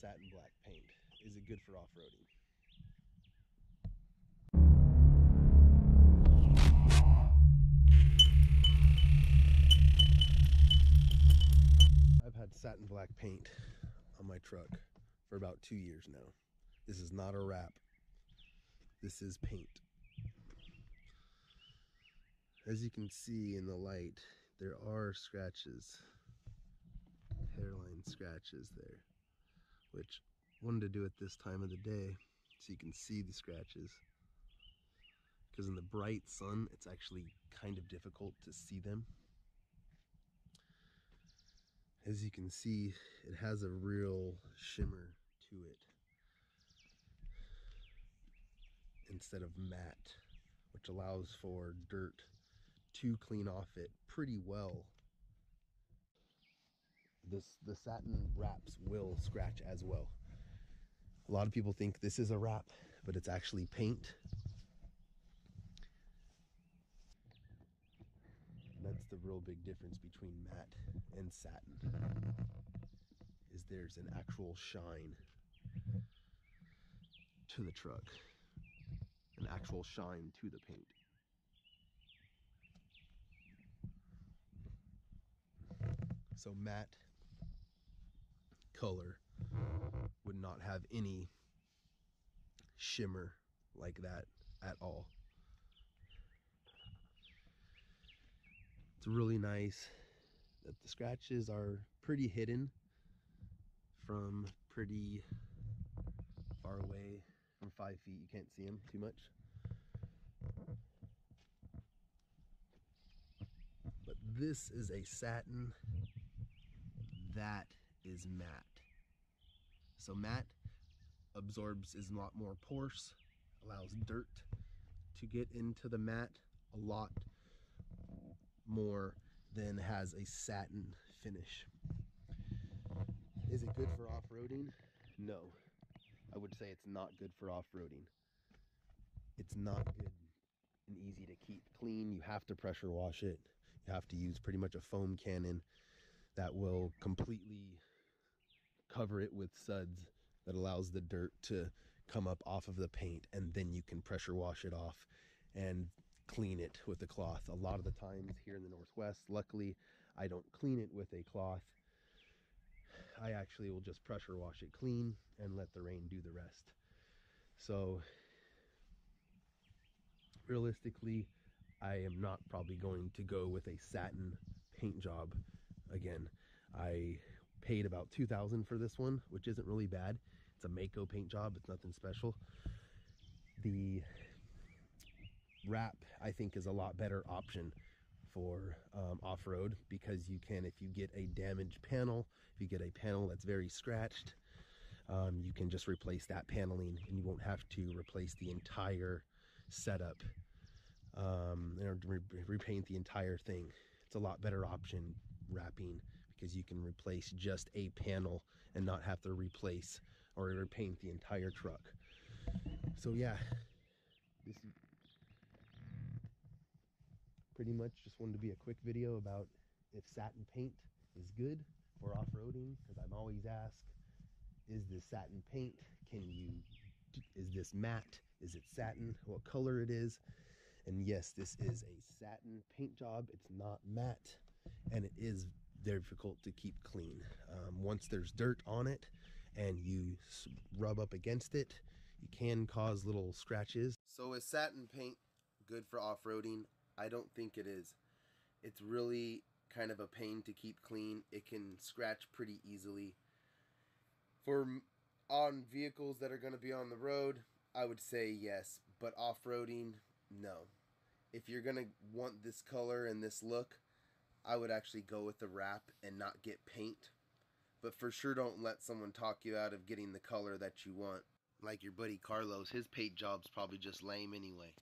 satin black paint? Is it good for off-roading? I've had satin black paint on my truck for about 2 years now. This is not a wrap. This is paint. As you can see in the light, there are scratches, hairline scratches there, which I wanted to do at this time of the day so you can see the scratches, because in the bright sun it's actually kind of difficult to see them. As you can see, it has a real shimmer to it instead of matte, which allows for dirt to clean off it pretty well. The satin wraps will scratch as well. A lot of people think this is a wrap, but it's actually paint. That's the real big difference between matte and satin, is there's an actual shine to the truck, an actual shine to the paint. So matte color would not have any shimmer like that at all. It's really nice that the scratches are pretty hidden from pretty far away. From 5 feet you can't see them too much, but this is a satin, that is matte. So matte absorbs, is a lot more porous, allows dirt to get into the matte a lot more than has a satin finish. Is it good for off-roading? No. I would say it's not good for off-roading. It's not good and easy to keep clean. You have to pressure wash it. You have to use pretty much a foam cannon that will completely cover it with suds that allows the dirt to come up off of the paint, and then you can pressure wash it off and clean it with a cloth. A lot of the times here in the Northwest, luckily, I don't clean it with a cloth. I actually will just pressure wash it clean and let the rain do the rest. So realistically, I am not probably going to go with a satin paint job again. I paid about $2,000 for this one, which isn't really bad. It's a Mako paint job, it's nothing special. The wrap, I think, is a lot better option for off-road, because you can, if you get a damaged panel, if you get a panel that's very scratched, you can just replace that paneling and you won't have to replace the entire setup and repaint the entire thing. It's a lot better option wrapping, because you can replace just a panel and not have to replace or repaint the entire truck. So yeah, this is pretty much just wanted to be a quick video about if satin paint is good for off-roading, because I'm always asked, is this satin paint? Is this matte? Is it satin? What color it is? And yes, this is a satin paint job. It's not matte, and it is difficult to keep clean. Once there's dirt on it and you rub up against it, you can cause little scratches. So is satin paint good for off-roading? I don't think it is. It's really kind of a pain to keep clean. It can scratch pretty easily. On vehicles that are going to be on the road, I would say yes, but off-roading, no. If you're going to want this color and this look, I would actually go with the wrap and not get paint. But for sure, don't let someone talk you out of getting the color that you want. Like your buddy Carlos, his paint job's probably just lame anyway.